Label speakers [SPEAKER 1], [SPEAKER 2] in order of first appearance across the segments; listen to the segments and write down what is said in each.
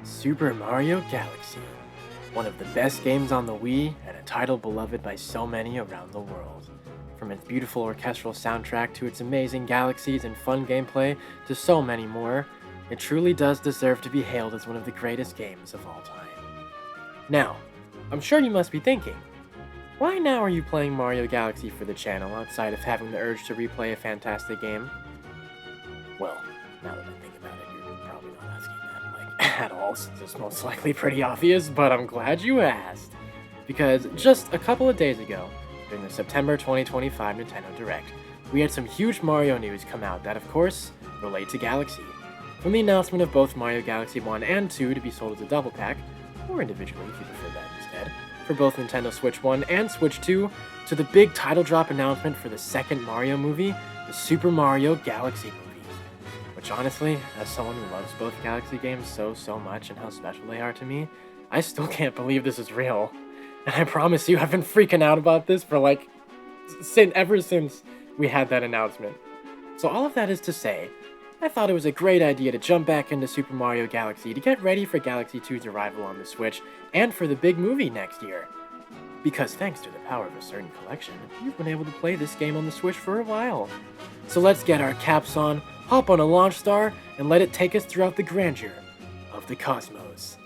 [SPEAKER 1] Super Mario Galaxy, one of the best games on the Wii and a title beloved by so many around the world. From its beautiful orchestral soundtrack to its amazing galaxies and fun gameplay to so many more, it truly does deserve to be hailed as one of the greatest games of all time. Now, I'm sure you must be thinking, why now are you playing Mario Galaxy for the channel outside of having the urge to replay a fantastic game? Well, now that I think about it, you're probably not asking that, like, at all, since it's most likely pretty obvious, but I'm glad you asked. Because just a couple of days ago, during the September 2025 Nintendo Direct, we had some huge Mario news come out that, of course, relate to Galaxy. From the announcement of both Mario Galaxy 1 and 2 to be sold as a double pack, or individually if you prefer that instead, for both Nintendo Switch 1 and Switch 2, to the big title drop announcement for the second Mario movie, the Super Mario Galaxy movie. Which honestly, as someone who loves both Galaxy games so much and how special they are to me, I still can't believe this is real. And I promise you, I've been freaking out about this for ever since we had that announcement. So all of that is to say, I thought it was a great idea to jump back into Super Mario Galaxy to get ready for Galaxy 2's arrival on the Switch and for the big movie next year. Because thanks to the power of a certain collection, you've been able to play this game on the Switch for a while. So let's get our caps on, hop on a launch star, and let it take us throughout the grandeur of the cosmos.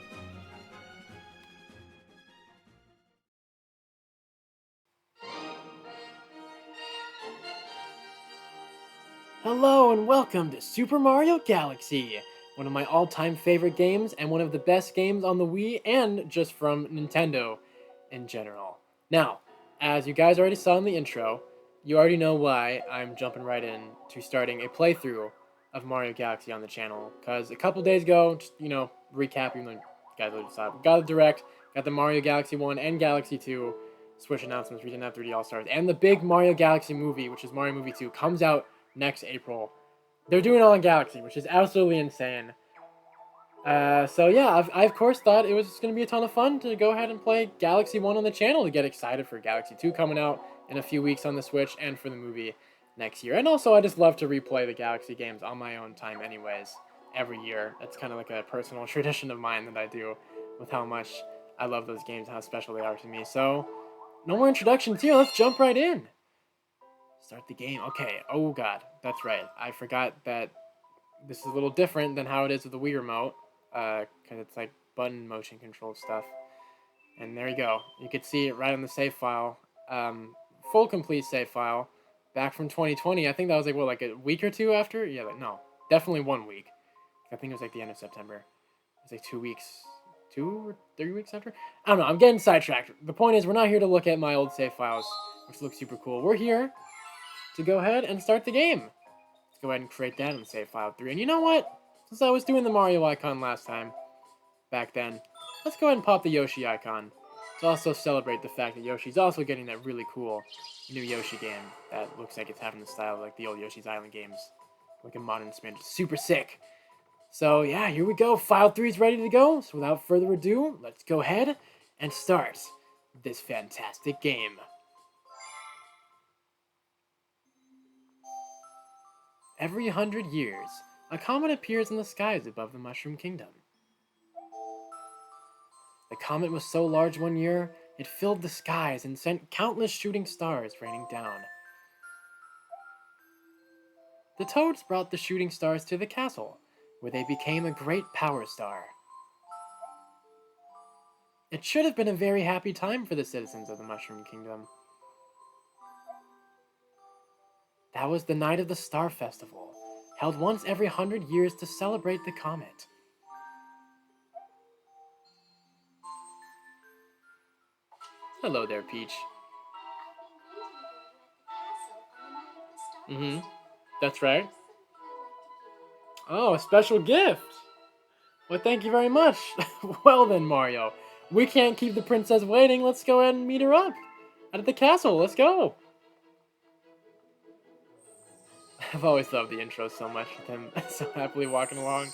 [SPEAKER 1] Hello and welcome to Super Mario Galaxy, one of my all-time favorite games and one of the best games on the Wii and just from Nintendo in general. Now, as you guys already saw in the intro, you already know why I'm jumping right in to starting a playthrough of Mario Galaxy on the channel, because a couple days ago, just, recapping, you guys already saw it, got the Direct, got the Mario Galaxy 1 and Galaxy 2 Switch announcements, Region F3D All-Stars, and the big Mario Galaxy movie, which is Mario Movie 2, comes out next April. They're doing it all in Galaxy, which is absolutely insane. So yeah, I of course thought it was going to be a ton of fun to go ahead and play Galaxy 1 on the channel to get excited for Galaxy 2 coming out in a few weeks on the Switch and for the movie next year. And also, I just love to replay the Galaxy games on my own time anyways, every year. That's kind of like a personal tradition of mine that I do with how much I love those games and how special they are to me. So, no more introductions here, let's jump right in. Start the game. Okay, oh god, that's right. I forgot that this is a little different than how it is with the Wii Remote, because it's like button motion control stuff. And there you go. You can see it right on the save file. Full complete save file. Back from 2020. I think that was like a week or two after? Yeah, no. Definitely 1 week. I think it was like the end of September. It was like 2 weeks. 2 or 3 weeks after? I don't know. I'm getting sidetracked. The point is, we're not here to look at my old save files, which look super cool. We're here to go ahead and start the game. Let's go ahead and create that in save file 3. And you know what? Since I was doing the Mario icon last time, back then, let's go ahead and pop the Yoshi icon to also celebrate the fact that Yoshi's also getting that really cool new Yoshi game that looks like it's having the style of like the old Yoshi's Island games, like a modern spin. Super sick. So yeah, here we go. File 3 is ready to go. So without further ado, let's go ahead and start this fantastic game. Every 100 years, a comet appears in the skies above the Mushroom Kingdom. The comet was so large one year, it filled the skies and sent countless shooting stars raining down. The Toads brought the shooting stars to the castle, where they became a great power star. It should have been a very happy time for the citizens of the Mushroom Kingdom. That was the night of the Star Festival, held once every 100 years to celebrate the comet. Hello there, Peach. That's right. Oh, a special gift! Well, thank you very much. Well then, Mario. We can't keep the princess waiting. Let's go ahead and meet her up. Out at the castle. Let's go. I've always loved the intro so much with him so happily walking along.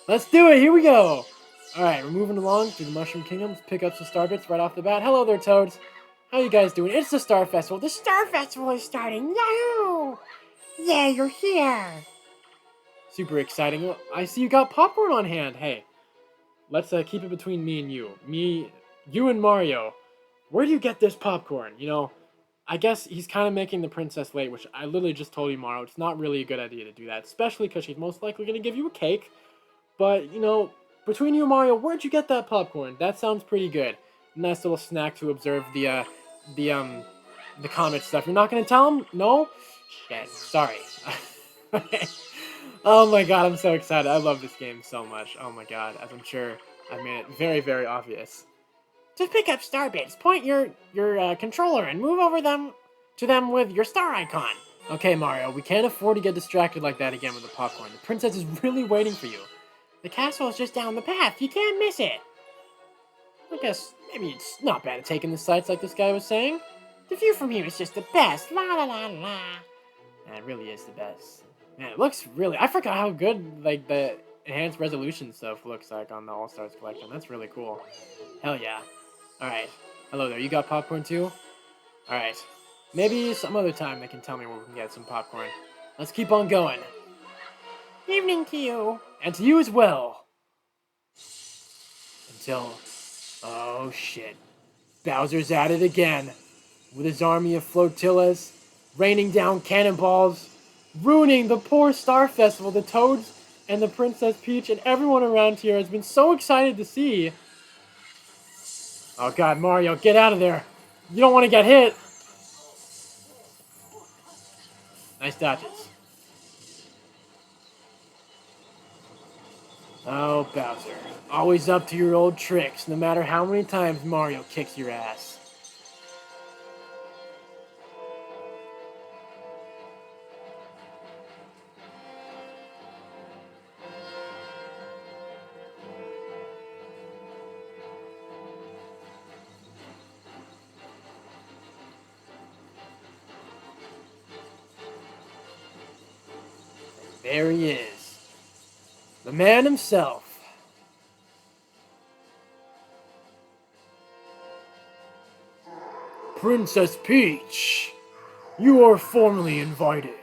[SPEAKER 1] Let's do it. Here we go. Alright, we're moving along through the Mushroom Kingdom. Let's pick up some star bits right off the bat. Hello there, Toads. How you guys doing? It's the Star Festival. The Star Festival is starting. Yahoo! Yeah, you're here. Super exciting. I see you got popcorn on hand. Hey, let's keep it between me and you. You and Mario. Where do you get this popcorn? I guess he's kind of making the princess late, which I literally just told you, Mario. It's not really a good idea to do that, especially because she's most likely going to give you a cake. But, between you and Mario, where'd you get that popcorn? That sounds pretty good. Nice little snack to observe the, um, the comet stuff. You're not going to tell him? No? Shit, sorry. Okay. Oh my god, I'm so excited. I love this game so much. Oh my god, as I'm sure I've made it very, very obvious. Just pick up Starbits, point your controller, and move over to them with your star icon. Okay, Mario, we can't afford to get distracted like that again with the popcorn. The princess is really waiting for you. The castle is just down the path. You can't miss it. I guess maybe it's not bad at taking the sights like this guy was saying. The view from here is just the best. La la la la. Yeah, it really is the best. Man, it looks really... I forgot how good, like, the enhanced resolution stuff looks like on the All-Stars collection. That's really cool. Hell yeah. Alright. Hello there. You got popcorn too? Alright. Maybe some other time they can tell me where we can get some popcorn. Let's keep on going. Evening to you. And to you as well. Until... Oh, shit. Bowser's at it again. With his army of flotillas, raining down cannonballs, ruining the poor Star Festival the Toads and the Princess Peach and everyone around here has been so excited to see. Oh god, Mario, get out of there. You don't want to get hit. Nice dodges. Oh, Bowser. Always up to your old tricks, no matter how many times Mario kicks your ass. There he is. The man himself. Princess Peach, you are formally invited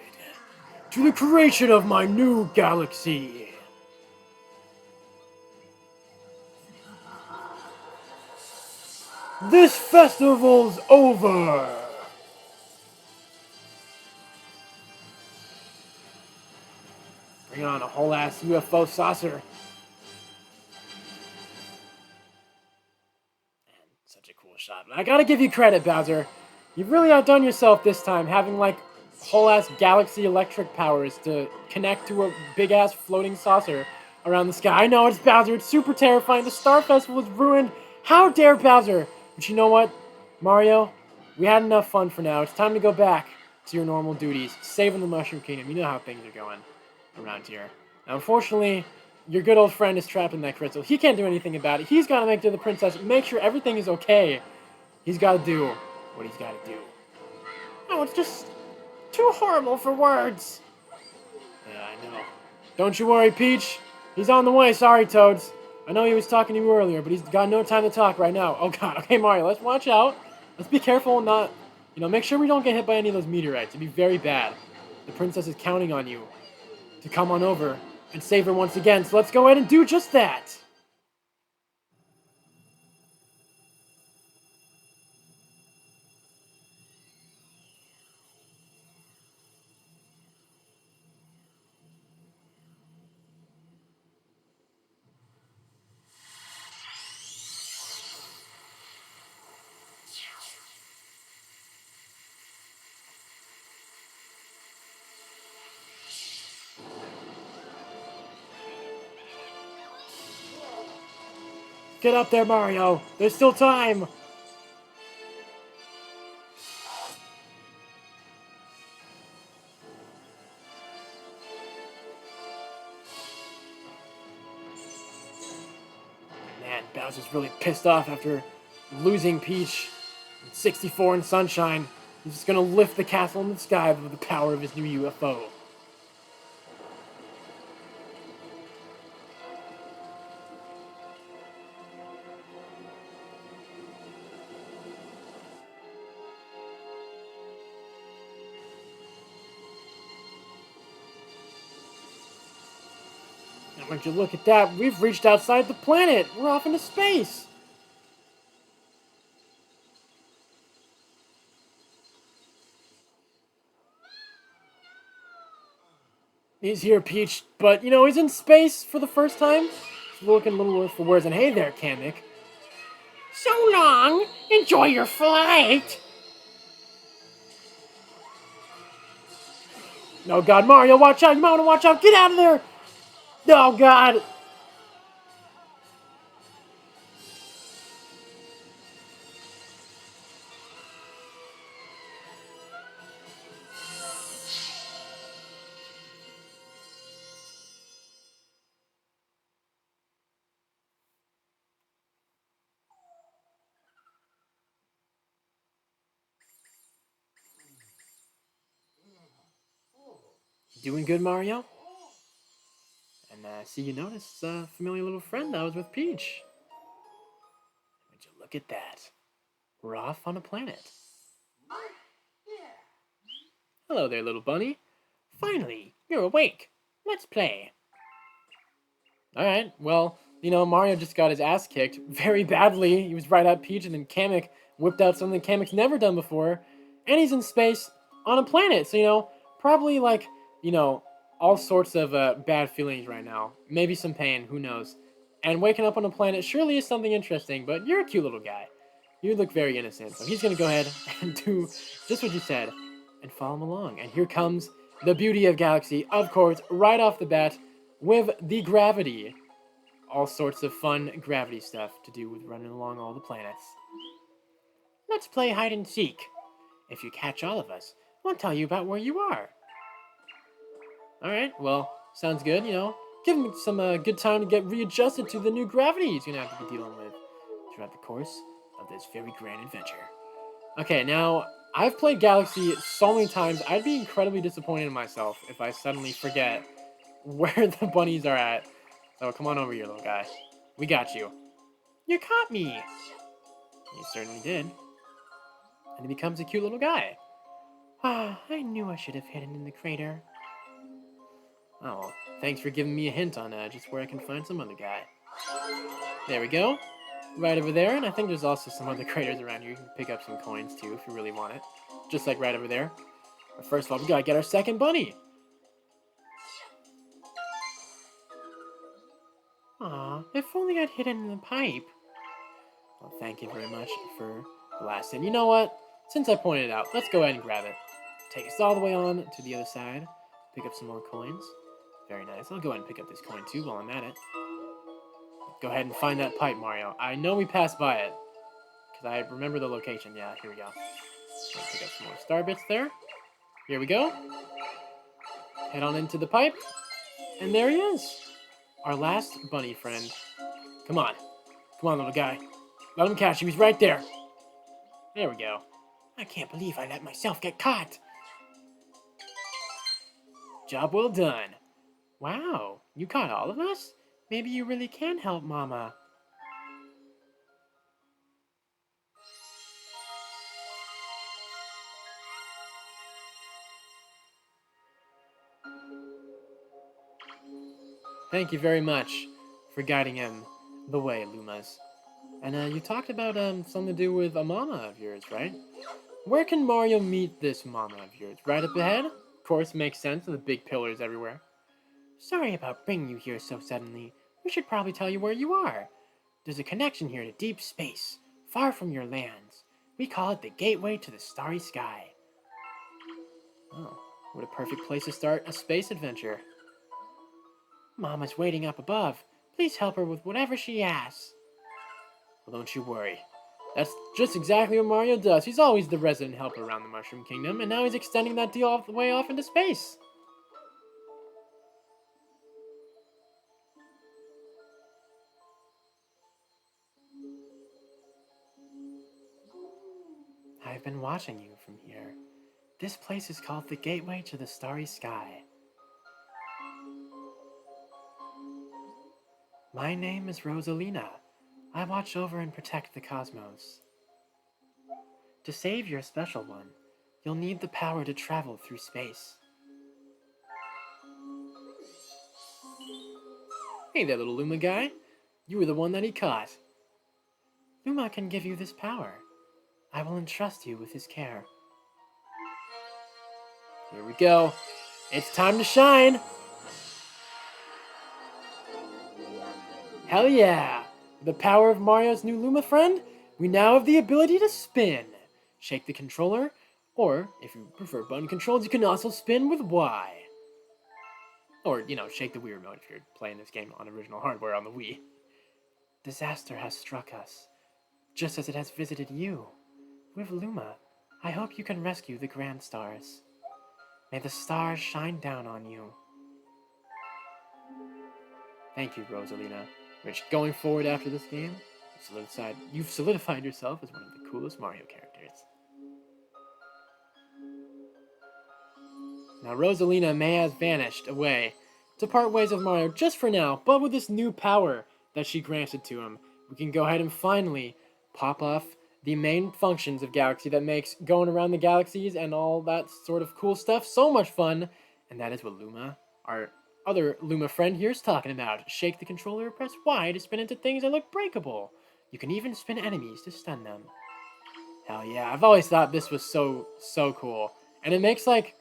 [SPEAKER 1] to the creation of my new galaxy. This festival's over. Bring on a whole ass UFO saucer. Such a cool shot. I gotta give you credit, Bowser. You've really outdone yourself this time, having like whole ass galaxy electric powers to connect to a big ass floating saucer around the sky. I know it's Bowser, it's super terrifying. The Star Festival is ruined. How dare Bowser? But you know what, Mario? We had enough fun for now. It's time to go back to your normal duties, saving the Mushroom Kingdom. You know how things are going around here. Now, unfortunately, your good old friend is trapped in that crystal. He can't do anything about it. He's got to make to the princess, make sure everything is okay. He's got to do what he's got to do. Oh, it's just too horrible for words. Yeah, I know. Don't you worry, Peach. He's on the way. Sorry, Toads. I know he was talking to you earlier, but he's got no time to talk right now. Oh, God. Okay, Mario, let's watch out. Let's be careful and not, make sure we don't get hit by any of those meteorites. It'd be very bad. The princess is counting on you to come on over and save her once again. So let's go ahead and do just that. Get up there, Mario. There's still time. Man, Bowser's really pissed off after losing Peach. 64 in Sunshine. He's just gonna lift the castle in the sky with the power of his new UFO. Would you look at that? We've reached outside the planet. We're off into space. He's here, Peach, but you know, he's in space for the first time. He's looking a little worse for words. And hey there, Kamek. So long. Enjoy your flight. Oh God, Mario, watch out! You might want to watch out. Get out of there. Oh God. Doing good, Mario? And see, you noticed a familiar little friend that was with Peach. Would you look at that? We're off on a planet. Hello there, little bunny. Finally, you're awake. Let's play. Alright, well, you know, Mario just got his ass kicked very badly. He was right at Peach, and then Kamek whipped out something Kamek's never done before. And he's in space on a planet. So, you know, probably like, you know, all sorts of bad feelings right now. Maybe some pain, who knows. And waking up on a planet surely is something interesting, but you're a cute little guy. You look very innocent. So he's going to go ahead and do just what you said and follow him along. And here comes the beauty of Galaxy, of course, right off the bat with the gravity. All sorts of fun gravity stuff to do with running along all the planets. Let's play hide and seek. If you catch all of us, we'll tell you about where you are. Alright, well, sounds good, you know. Give him some good time to get readjusted to the new gravity he's going to have to be dealing with throughout the course of this very grand adventure. Okay, now, I've played Galaxy so many times, I'd be incredibly disappointed in myself if I suddenly forget where the bunnies are at. So come on over here, little guy. We got you. You caught me! You certainly did. And he becomes a cute little guy. Ah, I knew I should have hidden in the crater. Oh, well, thanks for giving me a hint on just where I can find some other guy. There we go. Right over there, and I think there's also some other craters around here. You can pick up some coins too if you really want it. Just like right over there. But first of all, we gotta get our second bunny. Aw, if only I'd hidden in the pipe. Well, thank you very much for the last hint. You know what? Since I pointed it out, let's go ahead and grab it. Take us all the way on to the other side. Pick up some more coins. Very nice. I'll go ahead and pick up this coin too while I'm at it. Go ahead and find that pipe, Mario. I know we passed by it, because I remember the location. Yeah, here we go. Pick up some more star bits there. Here we go. Head on into the pipe. And there he is. Our last bunny friend. Come on. Come on, little guy. Let him catch you. He's right there. There we go. I can't believe I let myself get caught. Job well done. Wow, you caught all of us? Maybe you really can help Mama. Thank you very much for guiding him the way, Lumas. And you talked about something to do with a mama of yours, right? Where can Mario meet this mama of yours? Right up ahead? Of course, makes sense with the big pillars everywhere. Sorry about bringing you here so suddenly. We should probably tell you where you are. There's a connection here to deep space, far from your lands. We call it the gateway to the starry sky. Oh, what a perfect place to start a space adventure. Mama's waiting up above. Please help her with whatever she asks. Well, don't you worry. That's just exactly what Mario does. He's always the resident helper around the Mushroom Kingdom, and now he's extending that deal all the way off into space. I've been watching you from here. This place is called the Gateway to the Starry Sky. My name is Rosalina. I watch over and protect the cosmos. To save your special one, you'll need the power to travel through space. Hey there, little Luma guy. You were the one that he caught. Luma can give you this power. I will entrust you with his care. Here we go. It's time to shine. Hell yeah! With the power of Mario's new Luma friend, we now have the ability to spin. Shake the controller, or if you prefer button controls, you can also spin with Y. Or, shake the Wii remote if you're playing this game on original hardware on the Wii. Disaster has struck us, just as it has visited you. With Luma, I hope you can rescue the Grand Stars. May the stars shine down on you. Thank you, Rosalina. Which, going forward after this game, you've solidified yourself as one of the coolest Mario characters. Now, Rosalina may have vanished away to part ways with Mario just for now, but with this new power that she granted to him, we can go ahead and finally pop off the main functions of Galaxy that makes going around the galaxies and all that sort of cool stuff so much fun. And that is what Luma, our other Luma friend here, is talking about. Shake the controller or press Y to spin into things that look breakable. You can even spin enemies to stun them. Hell yeah, I've always thought this was so cool. And it makes like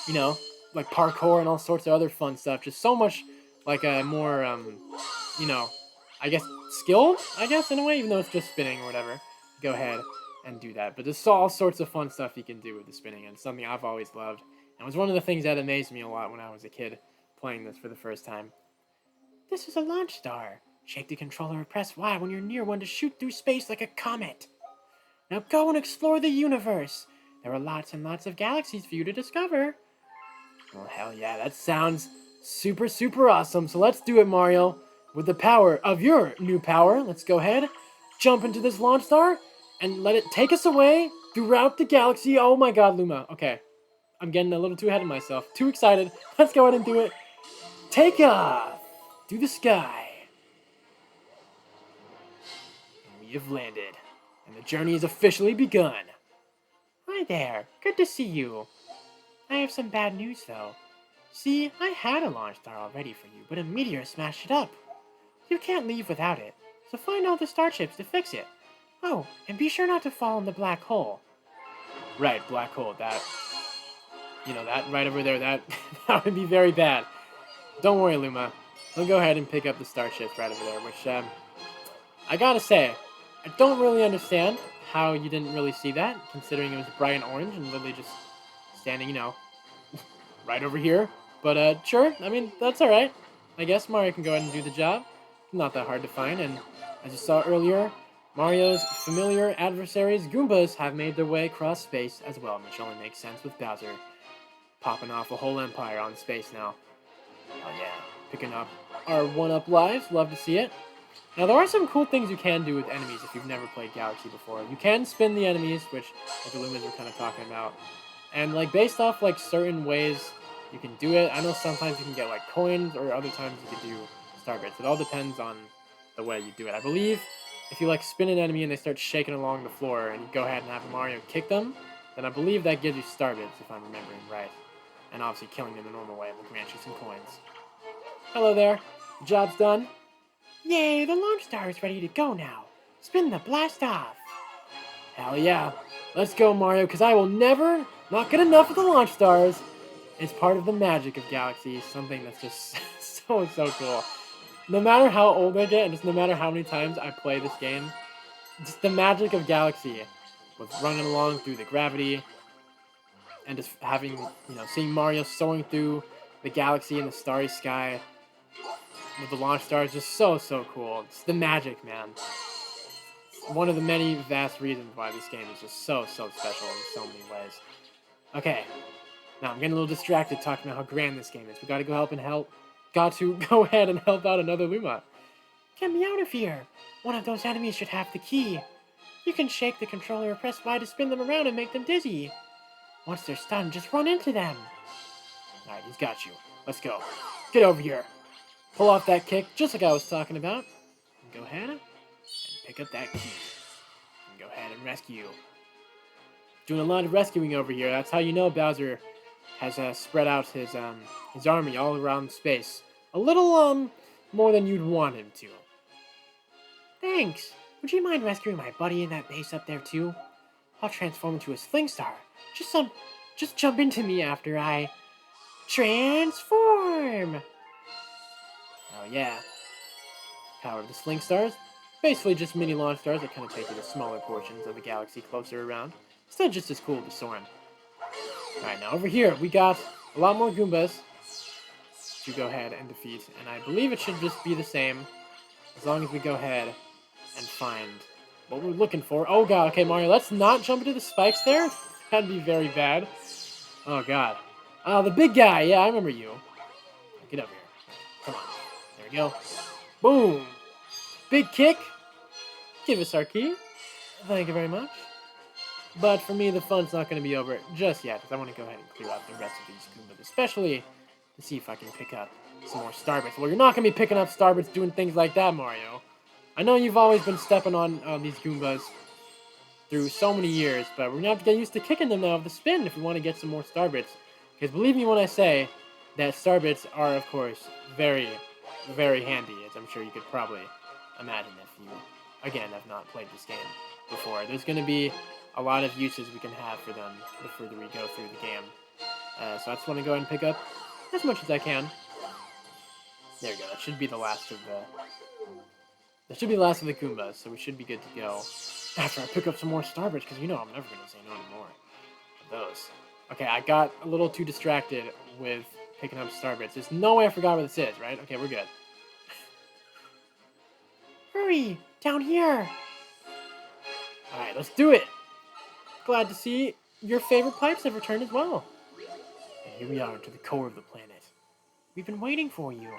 [SPEAKER 1] parkour and all sorts of other fun stuff just so much like a more, I guess skilled, in a way, even though it's just spinning or whatever. Go ahead and do that. But there's all sorts of fun stuff you can do with the spinning, and it's something I've always loved. And it was one of the things that amazed me a lot when I was a kid playing this for the first time. This is a launch star. Shake the controller or press Y when you're near one to shoot through space like a comet. Now go and explore the universe. There are lots and lots of galaxies for you to discover. Well, hell yeah, that sounds super awesome. So let's do it, Mario. With the power of your new power, let's go ahead, jump into this launch star, and let it take us away throughout the galaxy. Oh my god, Luma. Okay, I'm getting a little too ahead of myself. Too excited. Let's go ahead and do it. Take off through the sky. And we have landed, and the journey has officially begun. Hi there. Good to see you. I have some bad news, though. See, I had a launch star all ready for you, but a meteor smashed it up. You can't leave without it, so find all the starships to fix it. Oh, and be sure not to fall in the black hole. Right, black hole, that right over there, that would be very bad. Don't worry, Luma. I'll go ahead and pick up the starships right over there, which, I gotta say, I don't really understand how you didn't really see that, considering it was bright and orange and literally just standing, right over here. But, sure, I mean, that's alright. I guess Mario can go ahead and do the job. Not that hard to find, and as you saw earlier, Mario's familiar adversaries, Goombas, have made their way across space as well, which only makes sense with Bowser popping off a whole empire on space now. Oh yeah, picking up our 1-up lives, love to see it. Now there are some cool things you can do with enemies if you've never played Galaxy before. You can spin the enemies, which the Lumas were kind of talking about, and based off certain ways you can do it. I know sometimes you can get coins, or other times you can do star bits. It all depends on the way you do it. I believe if you spin an enemy and they start shaking along the floor and you go ahead and have Mario kick them, then I believe that gives you star bits, if I'm remembering right. And obviously killing them the normal way will grant you some coins. Hello there. The job's done. Yay, the launch star is ready to go now. Spin the blast off. Hell yeah. Let's go, Mario, because I will never not get enough of the launch stars. It's part of the magic of Galaxy, something that's just so cool. No matter how old I get, and just no matter how many times I play this game, just the magic of Galaxy, with running along through the gravity, and just having, seeing Mario soaring through the galaxy in the starry sky, with the launch stars, just so cool. It's the magic, man. One of the many vast reasons why this game is just so special in so many ways. Okay, now I'm getting a little distracted talking about how grand this game is. We gotta go go ahead and help out another Luma. Get me out of here! One of those enemies should have the key. You can shake the controller or press Y to spin them around and make them dizzy. Once they're stunned, just run into them. Alright, he's got you. Let's go. Get over here. Pull off that kick, just like I was talking about. And go ahead and pick up that key. And go ahead and rescue. Doing a lot of rescuing over here. That's how you know Bowser has spread out his army all around space. A little more than you'd want him to. Thanks. Would you mind rescuing my buddy in that base up there too? I'll transform into a sling star. Just jump into me after I transform. Oh yeah. Power of the sling stars. Basically just mini launch stars that kind of take you to smaller portions of the galaxy closer around. Still just as cool as soaring. Alright, now over here we got a lot more Goombas to go ahead and defeat. And I believe it should just be the same as long as we go ahead and find what we're looking for. Oh god, okay Mario, let's not jump into the spikes there. That'd be very bad. Oh god. The big guy, yeah, I remember you. Get over here. Come on. There we go. Boom. Big kick. Give us our key. Thank you very much. But for me, the fun's not going to be over just yet, because I want to go ahead and clear out the rest of these Goombas, especially to see if I can pick up some more Starbits. Well, you're not going to be picking up Starbits doing things like that, Mario. I know you've always been stepping on these Goombas through so many years, but we're going to have to get used to kicking them now with the spin if we want to get some more Starbits. Because believe me when I say that Starbits are, of course, very, very handy, as I'm sure you could probably imagine if you, again, have not played this game before. There's going to be a lot of uses we can have for them the further we go through the game. So I just want to go ahead and pick up as much as I can. There we go. That should be the last of the... That should be the last of the Goombas, so we should be good to go after I pick up some more Starbits, because you know I'm never going to say no anymore of those. Okay, I got a little too distracted with picking up Starbits. There's no way I forgot what this is, right? Okay, we're good. Hurry! Down here! Alright, let's do it! Glad to see your favorite pipes have returned as well. And here we are to the core of the planet. We've been waiting for you.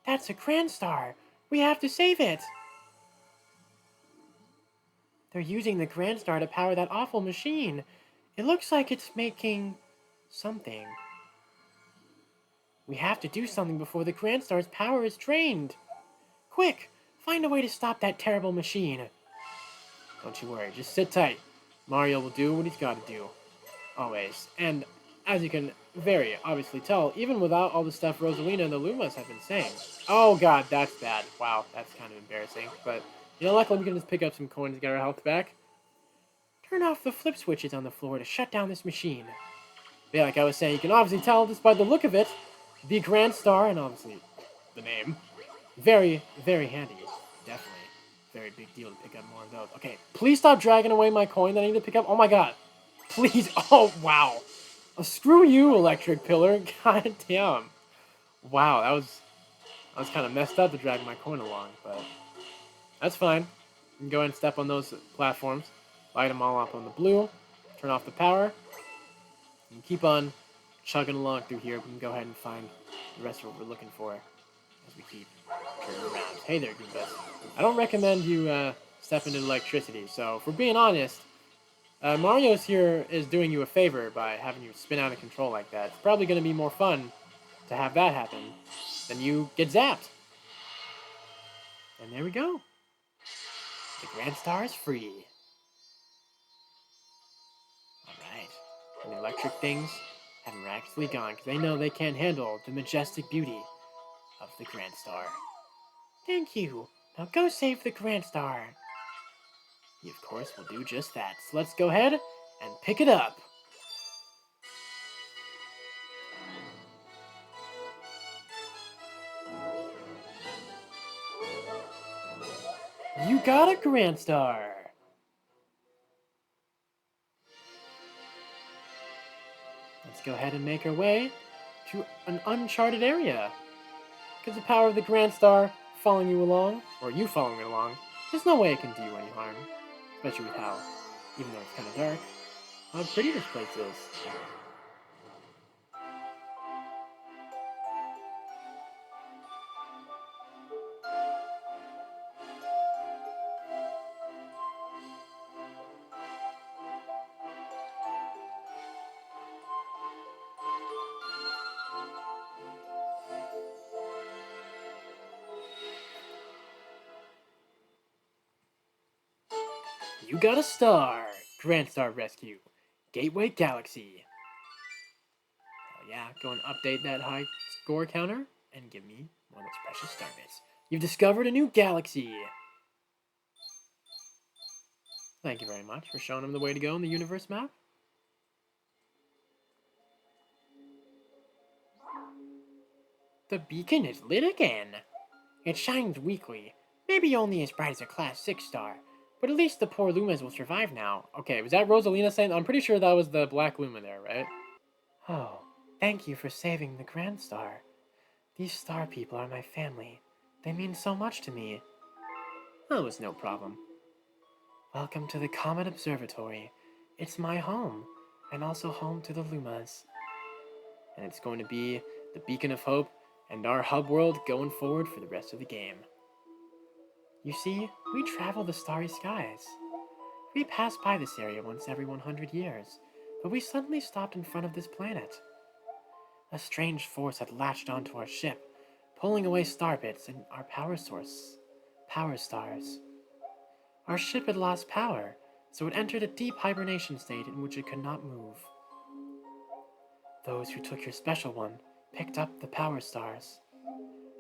[SPEAKER 1] That's a Grand Star. We have to save it. They're using the Grand Star to power that awful machine. It looks like it's making something. We have to do something before the Grand Star's power is drained. Quick, find a way to stop that terrible machine. Don't you worry, just sit tight. Mario will do what he's got to do. Always. And as you can very obviously tell, even without all the stuff Rosalina and the Lumas have been saying. Oh god, that's bad. Wow, that's kind of embarrassing. But, you know, luckily we can just pick up some coins to get our health back. Turn off the flip switches on the floor to shut down this machine. But yeah, like I was saying, you can obviously tell just by the look of it, the Grand Star, and obviously the name, very, very handy. Definitely. Very big deal to pick up more of those. Okay, please stop dragging away my coin that I need to pick up. Oh my god. Please. Oh, wow. Oh, screw you, Electric Pillar. God damn. Wow, that was kind of messed up to drag my coin along, but that's fine. You can go ahead and step on those platforms, light them all up on the blue, turn off the power, and keep on chugging along through here. We can go ahead and find the rest of what we're looking for as we keep turning around. Hey there, Goombas. I don't recommend you step into electricity, so if we're being honest, Mario's here is doing you a favor by having you spin out of control like that. It's probably going to be more fun to have that happen than you get zapped. And there we go. The Grand Star is free. Alright. And the electric things have miraculously gone because they know they can't handle the majestic beauty of the Grand Star. Thank you. Now go save the Grand Star. You, of course, will do just that. So let's go ahead and pick it up. You got a Grand Star. Let's go ahead and make our way to an uncharted area. Because the power of the Grand Star following you along, or you following it along, there's no way it can do you any harm. Especially with how, even though it's kind of dark, how pretty this place is. You got a star! Grand Star Rescue. Gateway Galaxy. Oh yeah, go and update that high score counter. and give me one of those precious star bits. You've discovered a new galaxy. Thank you very much for showing him the way to go in the universe map. The beacon is lit again. It shines weakly, maybe only as bright as a class 6 star, but at least the poor Lumas will survive now. Okay, was that Rosalina saying? I'm pretty sure that was the black Luma there, right? Oh, thank you for saving the Grand Star. These star people are my family. They mean so much to me. That was no problem. Welcome to the Comet Observatory. It's my home, and also home to the Lumas. And it's going to be the beacon of hope and our hub world going forward for the rest of the game. You see, we travel the starry skies. We pass by this area once every 100 years, but we suddenly stopped in front of this planet. A strange force had latched onto our ship, pulling away star bits and our power source, power stars. Our ship had lost power, so it entered a deep hibernation state in which it could not move. Those who took your special one picked up the power stars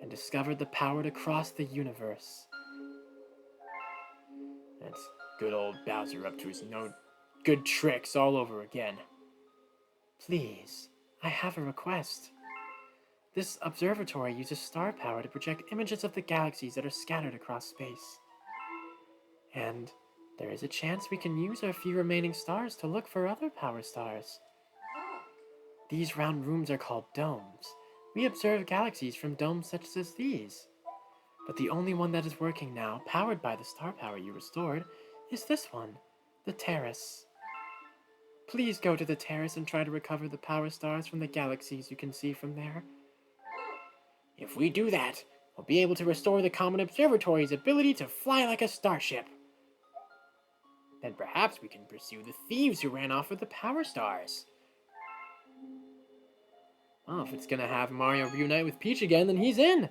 [SPEAKER 1] and discovered the power to cross the universe. That's good old Bowser up to his no good tricks all over again. Please, I have a request. This observatory uses star power to project images of the galaxies that are scattered across space. And there is a chance we can use our few remaining stars to look for other power stars. These round rooms are called domes. We observe galaxies from domes such as these. But the only one that is working now, powered by the star power you restored, is this one, the terrace. Please go to the terrace and try to recover the power stars from the galaxies you can see from there. If we do that, we'll be able to restore the Comet Observatory's ability to fly like a starship. Then perhaps we can pursue the thieves who ran off with the power stars. Well, if it's gonna have Mario reunite with Peach again, then he's in.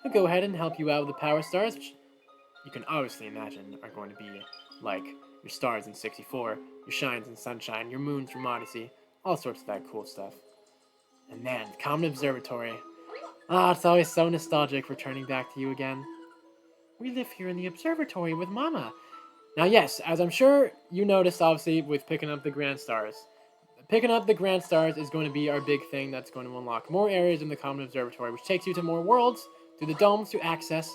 [SPEAKER 1] He'll go ahead and help you out with the power stars, which you can obviously imagine are going to be like your stars in 64, your shines in Sunshine, your moons from Odyssey, all sorts of that cool stuff. And then, Comet Observatory. Ah, it's always so nostalgic returning back to you again. We live here in the observatory with Mama. Now, yes, as I'm sure you noticed, obviously, with picking up the Grand Stars. Picking up the Grand Stars is going to be our big thing that's going to unlock more areas in the Comet Observatory, which takes you to more worlds, through the domes to access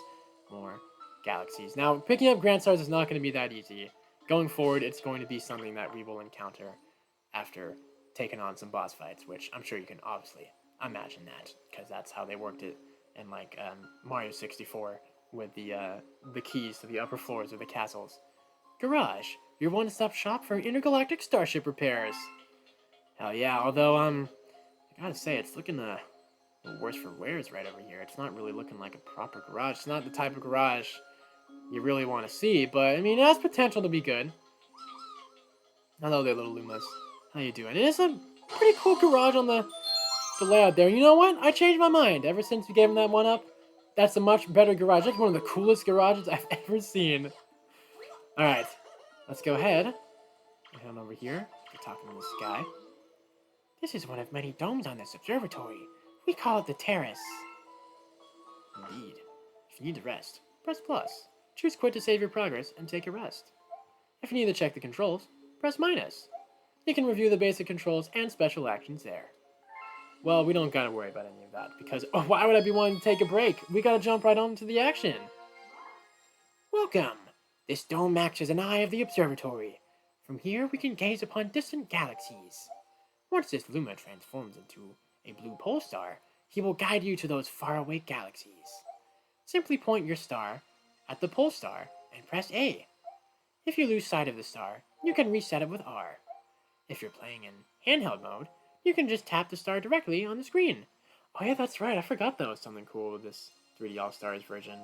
[SPEAKER 1] more galaxies. Now, picking up Grand Stars is not going to be that easy. Going forward, it's going to be something that we will encounter after taking on some boss fights, which I'm sure you can obviously imagine that, because that's how they worked it in like Mario 64 with the keys to the upper floors of the castles. Garage, your one-stop shop for intergalactic starship repairs. Hell yeah, although I gotta say it's looking worse for wears right over here. It's not really looking like a proper garage. It's not the type of garage you really want to see, but I mean it has potential to be good. Hello there, little Lumas. How you doing? It is a pretty cool garage on the layout there. You know what? I changed my mind ever since we gave him that one up. That's a much better garage. That's one of the coolest garages I've ever seen. All right, let's go ahead and head on over here. We're talking to this guy. This is one of many domes on this observatory. We call it the terrace. Indeed. If you need to rest, press plus. Choose quit to save your progress and take a rest. If you need to check the controls, press minus. You can review the basic controls and special actions there. Well, we don't gotta worry about any of that, because why would I be wanting to take a break? We gotta jump right on to the action. Welcome! This dome acts as an eye of the observatory. From here, we can gaze upon distant galaxies. Once this Luma transforms into a blue pole star, he will guide you to those faraway galaxies. Simply point your star at the pole star and press A. If you lose sight of the star, you can reset it with R. If you're playing in handheld mode, you can just tap the star directly on the screen. Oh yeah, that's right. I forgot that was something cool with this 3D All-Stars version.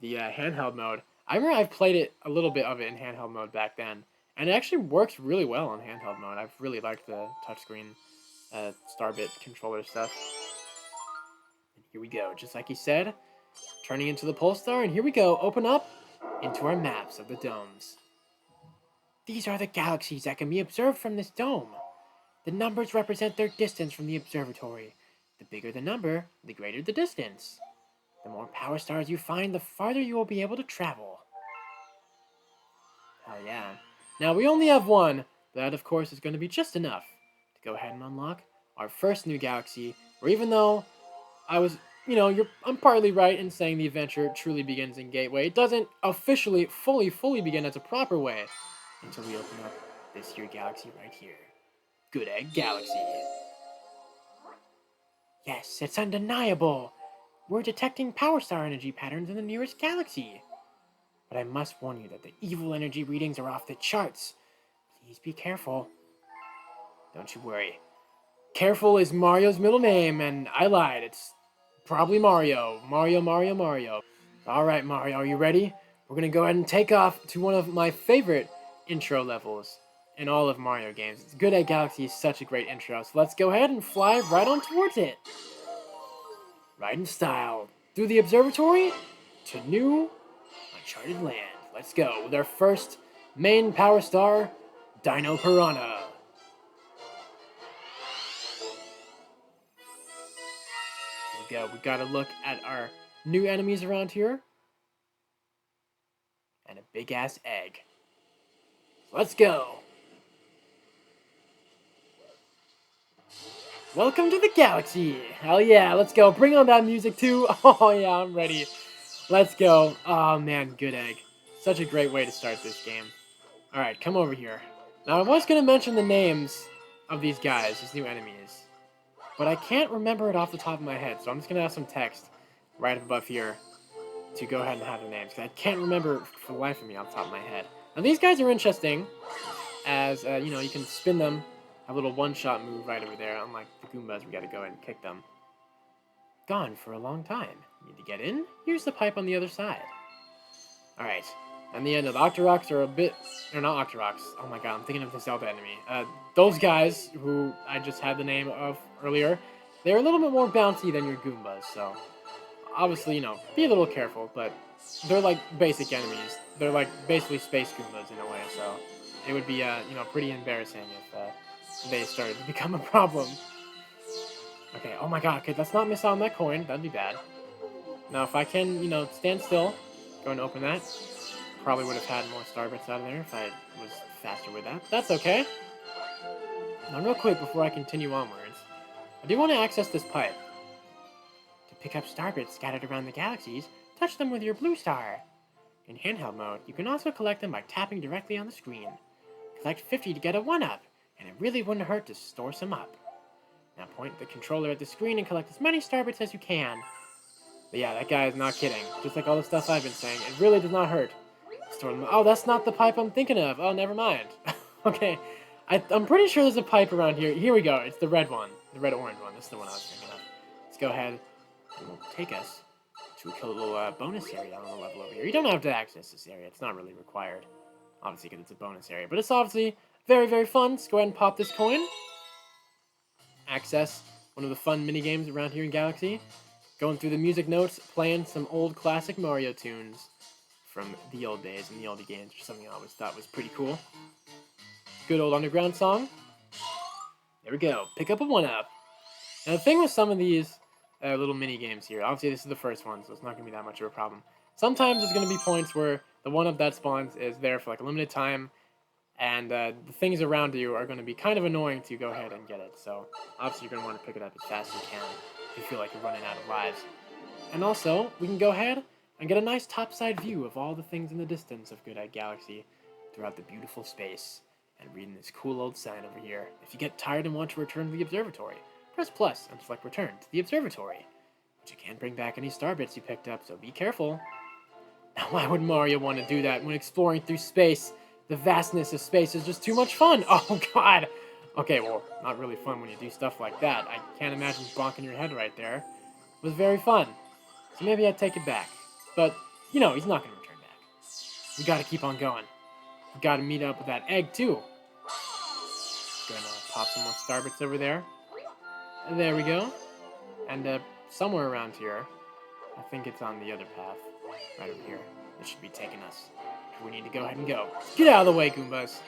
[SPEAKER 1] The handheld mode. I remember I've played it a little bit of it in handheld mode back then, and it actually works really well on handheld mode. I've really liked the touchscreen Starbit controller stuff. And here we go, just like he said, turning into the pole star, and here we go, open up into our maps of the domes. These are the galaxies that can be observed from this dome. The numbers represent their distance from the observatory. The bigger the number, the greater the distance. The more power stars you find, the farther you will be able to travel. Hell yeah. Now, we only have one. That, of course, is going to be just enough to go ahead and unlock our first new galaxy, where even though I was, I'm partly right in saying the adventure truly begins in Gateway, it doesn't officially, fully begin as a proper way until we open up this here galaxy right here. Good Egg Galaxy. Yes, it's undeniable. We're detecting power star energy patterns in the nearest galaxy. But I must warn you that the evil energy readings are off the charts. Please be careful. Don't you worry. Careful is Mario's middle name, and I lied. It's probably Mario. Mario. Alright, Mario, are you ready? We're gonna go ahead and take off to one of my favorite intro levels in all of Mario games. It's Good Egg Galaxy is such a great intro, so let's go ahead and fly right on towards it. Right in style. Through the observatory to new uncharted land. Let's go with our first main power star, Dino Piranha. Here we go. We gotta look at our new enemies around here. And a big ass egg. Let's go. Welcome to the galaxy. Hell yeah, let's go. Bring on that music too. Oh yeah, I'm ready. Let's go. Oh man, Good Egg. Such a great way to start this game. Alright, come over here. Now I was going to mention the names of these guys, these new enemies. But I can't remember it off the top of my head, so I'm just going to have some text right above here to go ahead and have the names. Because I can't remember for the life of me off the top of my head. Now these guys are interesting, as, you can spin them, have a little one-shot move right over there. Unlike the Goombas, we got to go ahead and kick them. Gone for a long time. Need to get in? Here's the pipe on the other side. Alright. And the Octoroks are a bit... Or not Octoroks. Oh my god, I'm thinking of the Zelda enemy. Those guys, who I just had the name of earlier, they're a little bit more bouncy than your Goombas, so... Obviously, be a little careful, but they're like basic enemies. They're like basically space Goombas in a way, so... It would be, pretty embarrassing if they started to become a problem. Okay, oh my god, okay, let's not miss out on that coin. That'd be bad. Now, if I can, stand still, go and open that. Probably would have had more star bits out of there if I was faster with that. That's okay. Now, real quick before I continue onwards, I do want to access this pipe. To pick up star bits scattered around the galaxies, touch them with your blue star. In handheld mode, you can also collect them by tapping directly on the screen. Collect 50 to get a 1-up, and it really wouldn't hurt to store some up. Now point the controller at the screen and collect as many star bits as you can. But yeah, that guy is not kidding. Just like all the stuff I've been saying, it really does not hurt. Oh, that's not the pipe I'm thinking of. Oh, never mind. Okay, I'm pretty sure there's a pipe around here. Here we go. It's the red one. The red-orange one. This is the one I was thinking of. Let's go ahead. It will take us to a little bonus area on the level over here. You don't have to access this area. It's not really required. Obviously, because it's a bonus area. But it's obviously very, very fun. Let's go ahead and pop this coin. Access one of the fun mini-games around here in Galaxy. Going through the music notes, playing some old classic Mario tunes from the old days and the oldie games, which is something I always thought was pretty cool. Good old underground song. There we go. Pick up a 1-up. Now, the thing with some of these little mini-games here, obviously this is the first one, so it's not going to be that much of a problem. Sometimes there's going to be points where the 1-up that spawns is there for like a limited time, and the things around you are going to be kind of annoying to go ahead and get it. So, obviously you're going to want to pick it up as fast as you can if you feel like you're running out of lives. And also, we can go ahead and get a nice topside view of all the things in the distance of Good Egg Galaxy throughout the beautiful space, and reading this cool old sign over here. If you get tired and want to return to the observatory, press plus and select return to the observatory. But you can't bring back any star bits you picked up, so be careful. Now, why would Mario want to do that when exploring through space? The vastness of space is just too much fun. Oh, God. Okay, well, not really fun when you do stuff like that. I can't imagine bonking your head right there. It was very fun. So maybe I'd take it back. But, he's not going to return back. We got to keep on going. We got to meet up with that egg, too. Gonna pop some more starbits over there. And there we go. And somewhere around here, I think it's on the other path. Right over here. It should be taking us. We need to go ahead and go. Get out of the way, Goombas.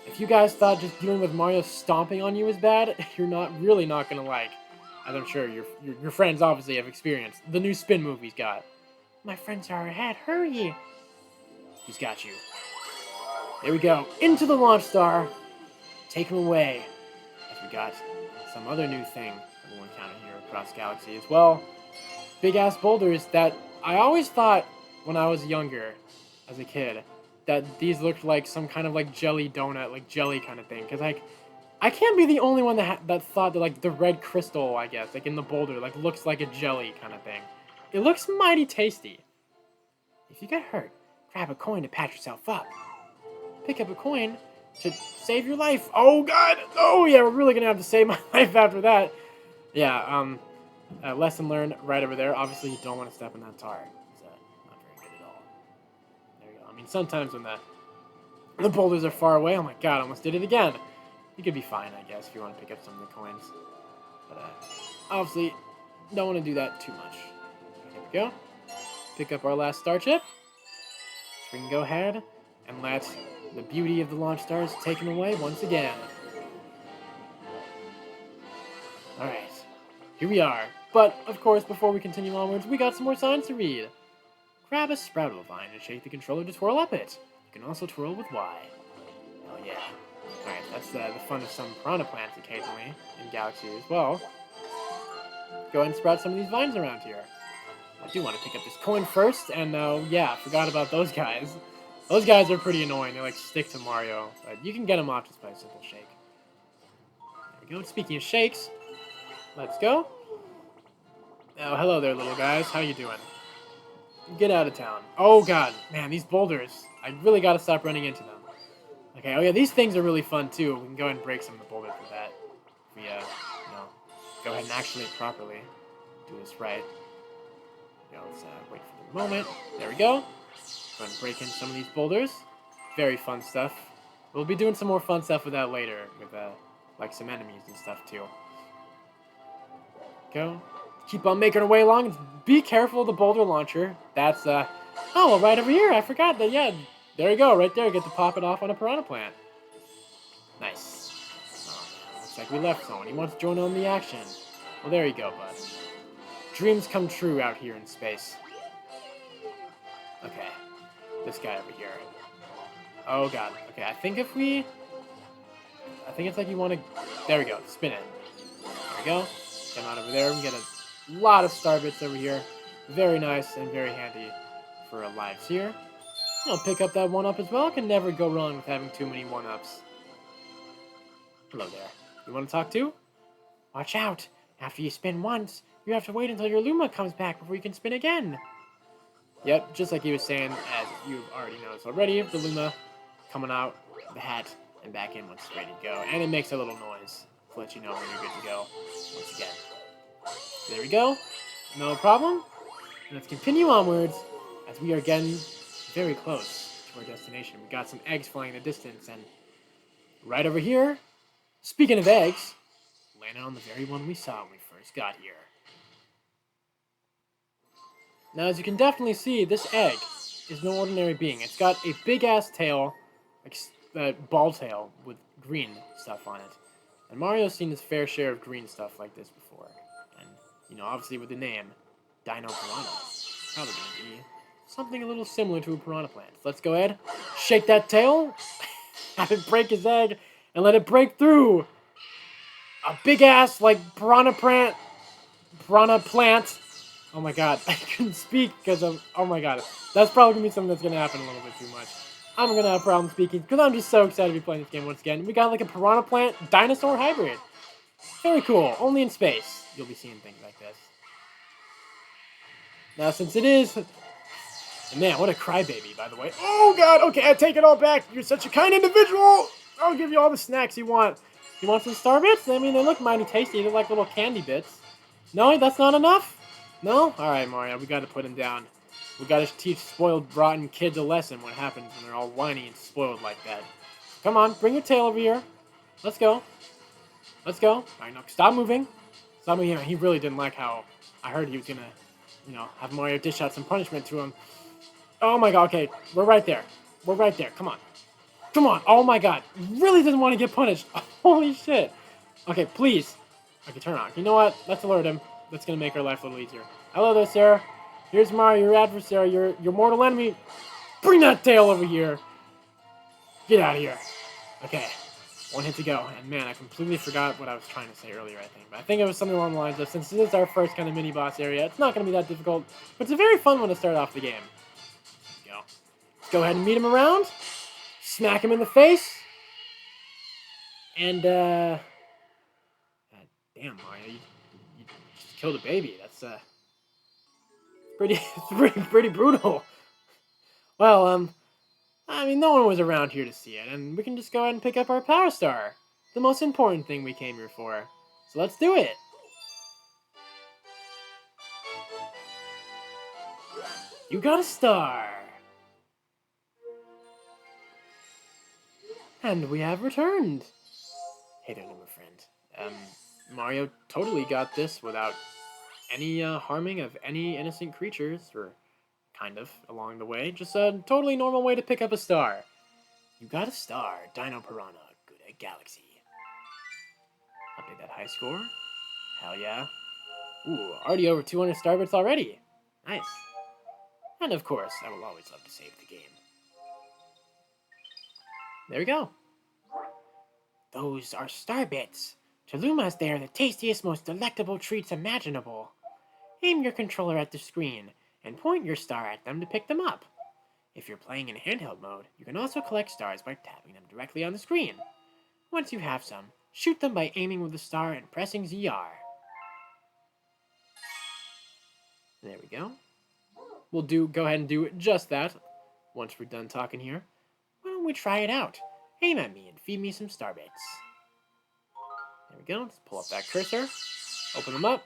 [SPEAKER 1] If you guys thought just dealing with Mario stomping on you is bad, you're really not going to like as I'm sure your friends obviously have experienced. The new Spin movie's got. My friends are ahead. Hurry! He's got you. There we go. Into the launch star. Take him away. As we got some other new thing that we'll encounter here across Galaxy as well. Big ass boulders that I always thought when I was younger, as a kid, that these looked like some kind of like jelly donut, like jelly kind of thing. Cause like, I can't be the only one that thought that like the red crystal, I guess, like in the boulder, like looks like a jelly kind of thing. It looks mighty tasty. If you get hurt, grab a coin to patch yourself up. Pick up a coin to save your life. Oh god! Oh yeah, we're really gonna have to save my life after that. Yeah, lesson learned right over there. Obviously, you don't want to step in that tar. It's not very good at all. There you go. I mean, sometimes when the boulders are far away, oh my god, I almost did it again. You could be fine, I guess, if you want to pick up some of the coins. But obviously, don't want to do that too much. Here we go. Pick up our last star chip. So we can go ahead and let the beauty of the launch stars taken away once again. Alright, here we are. But, of course, before we continue onwards, we got some more signs to read. Grab a Sproutable vine and shake the controller to twirl up it. You can also twirl with Y. Oh yeah. Alright, that's the fun of some piranha plants occasionally in Galaxy as well. Go ahead and sprout some of these vines around here. I do want to pick up this coin first, and yeah, forgot about those guys. Those guys are pretty annoying. They like stick to Mario, but you can get them off just by a simple shake. There we go. And speaking of shakes, let's go. Oh, hello there, little guys. How you doing? Get out of town. Oh god, man, these boulders. I really got to stop running into them. Okay, oh yeah, these things are really fun too. We can go ahead and break some of the boulders with that. If we, go ahead and actuate properly. Do this right. Let's wait for the moment. There we go. Go ahead and break in some of these boulders. Very fun stuff. We'll be doing some more fun stuff with that later, with like some enemies and stuff too. Go. Keep on making our way along. Be careful of the boulder launcher. That's oh well, right over here. I forgot that. Yeah, there you go, right there. Get to pop it off on a piranha plant. Nice. Oh man, looks like we left someone. He wants to join on the action. Well, there you go, bud. Dreams come true out here in space. Okay, this guy over here. Oh god. Okay, I think it's like you want to. There we go. Spin it. There we go. Come on over there. We get a lot of star bits over here. Very nice and very handy for our lives here. I'll pick up that 1-up as well. Can never go wrong with having too many 1-ups. Hello there. You want to talk too? Watch out. After you spin once, you have to wait until your Luma comes back before you can spin again. Yep, just like he was saying, as you've already noticed already, the Luma coming out, the hat, and back in once it's ready to go. And it makes a little noise to let you know when you're good to go once again. There we go. No problem. And let's continue onwards as we are getting very close to our destination. We got some eggs flying in the distance, and right over here, speaking of eggs, landed on the very one we saw when we first got here. Now, as you can definitely see, this egg is no ordinary being. It's got a big-ass tail, like a ball tail with green stuff on it. And Mario's seen his fair share of green stuff like this before. And, obviously with the name, Dino Piranha, probably going to be something a little similar to a piranha plant. So let's go ahead, shake that tail, have it break his egg, and let it break through a big-ass, like, piranha plant. Oh my god, I couldn't speak because of, oh my god. That's probably going to be something that's going to happen a little bit too much. I'm going to have problems speaking because I'm just so excited to be playing this game once again. We got like a piranha plant dinosaur hybrid. Very cool. Only in space you'll be seeing things like this. Now, since it is, and man, what a crybaby, by the way. Oh god, okay, I take it all back. You're such a kind individual. I'll give you all the snacks you want. You want some star bits? I mean, they look mighty tasty. They're like little candy bits. No, that's not enough? No? Alright, Mario, we gotta put him down. We gotta teach spoiled, rotten kids a lesson what happens when they're all whiny and spoiled like that. Come on, bring your tail over here. Let's go. Let's go. Alright, now stop moving. Stop moving. He really didn't like how I heard he was gonna, have Mario dish out some punishment to him. Oh my god, okay. We're right there. We're right there. Come on. Come on. Oh my god. Really doesn't want to get punished. Holy shit. Okay, please. Okay, turn around. You know what? Let's alert him. That's gonna make our life a little easier. Hello there, sir. Here's Mario, your adversary, your mortal enemy. Bring that tail over here. Get out of here. Okay, one hit to go. And man, I completely forgot what I was trying to say earlier, I think. But I think it was something along the lines of, since this is our first kind of mini-boss area, it's not going to be that difficult, but it's a very fun one to start off the game. There we go. Let's go ahead and meet him around. Smack him in the face. And, God damn, Mario, you just killed a baby. That's, pretty, pretty brutal. Well, I mean, no one was around here to see it, and we can just go ahead and pick up our Power Star. The most important thing we came here for. So let's do it! You got a star! And we have returned! Hey there, little friend. Mario totally got this without any harming of any innocent creatures, or kind of, along the way. Just a totally normal way to pick up a star. You got a star, Dino Piranha, good at Galaxy. Update that high score. Hell yeah. Ooh, already over 200 star bits already. Nice. And of course, I will always love to save the game. There we go. Those are star bits. To Lumas, they are the tastiest, most delectable treats imaginable. Aim your controller at the screen and point your star at them to pick them up. If you're playing in handheld mode, you can also collect stars by tapping them directly on the screen. Once you have some, shoot them by aiming with the star and pressing ZR. There we go. We'll go ahead and do just that once we're done talking here. Why don't we try it out? Aim at me and feed me some star bits. There we go. Let's pull up that cursor, open them up,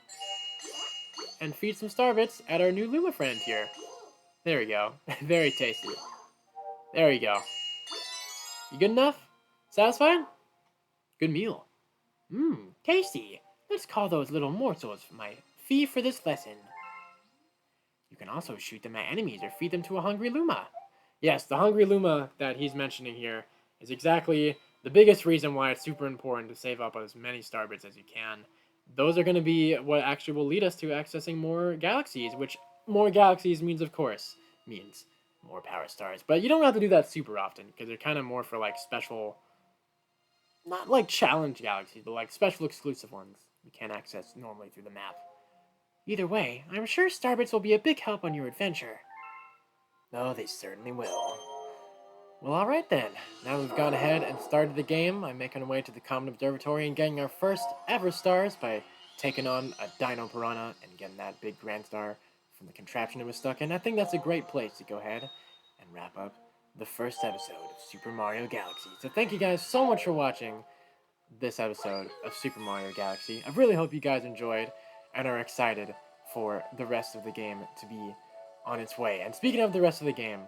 [SPEAKER 1] and feed some star bits at our new Luma friend here. There we go. Very tasty. There we go. You good enough? Satisfied? Good meal. Mmm, tasty. Let's call those little morsels my fee for this lesson. You can also shoot them at enemies or feed them to a hungry Luma. Yes, the hungry Luma that he's mentioning here is exactly the biggest reason why it's super important to save up as many star bits as you can. Those are going to be what actually will lead us to accessing more galaxies, which more galaxies means, of course, means more power stars. But you don't have to do that super often, because they're kind of more for, like, special, not like challenge galaxies, but like special exclusive ones you can't access normally through the map. Either way, I'm sure Starbits will be a big help on your adventure. Oh, they certainly will. Well, alright then. Now we've gone ahead and started the game, I'm making our way to the Common Observatory and getting our first ever stars by taking on a Dino Piranha and getting that big Grand Star from the contraption it was stuck in. I think that's a great place to go ahead and wrap up the first episode of Super Mario Galaxy. So thank you guys so much for watching this episode of Super Mario Galaxy. I really hope you guys enjoyed and are excited for the rest of the game to be on its way. And speaking of the rest of the game,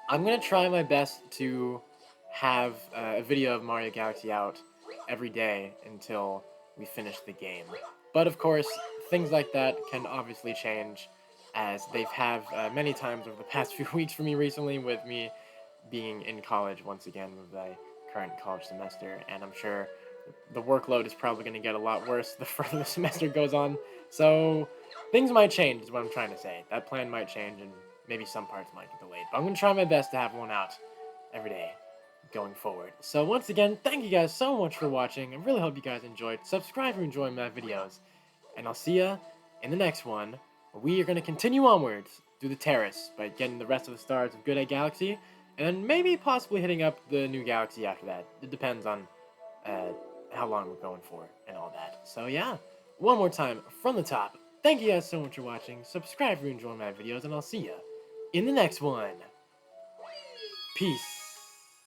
[SPEAKER 1] I'm going to try my best to have a video of Mario Galaxy out every day until we finish the game. But of course, things like that can obviously change, as they've have many times over the past few weeks for me recently, with me being in college once again with my current college semester, and I'm sure the workload is probably going to get a lot worse the further the semester goes on, so things might change is what I'm trying to say. That plan might change, and maybe some parts might get delayed, but I'm going to try my best to have one out every day going forward. So once again, thank you guys so much for watching. I really hope you guys enjoyed. Subscribe if you're enjoying my videos, and I'll see ya in the next one, where we are going to continue onwards through the terrace by getting the rest of the stars of Good Egg Galaxy, and maybe possibly hitting up the new galaxy after that. It depends on how long we're going for and all that. So yeah, one more time from the top, thank you guys so much for watching. Subscribe if you're enjoying my videos, and I'll see ya in the next one. Peace.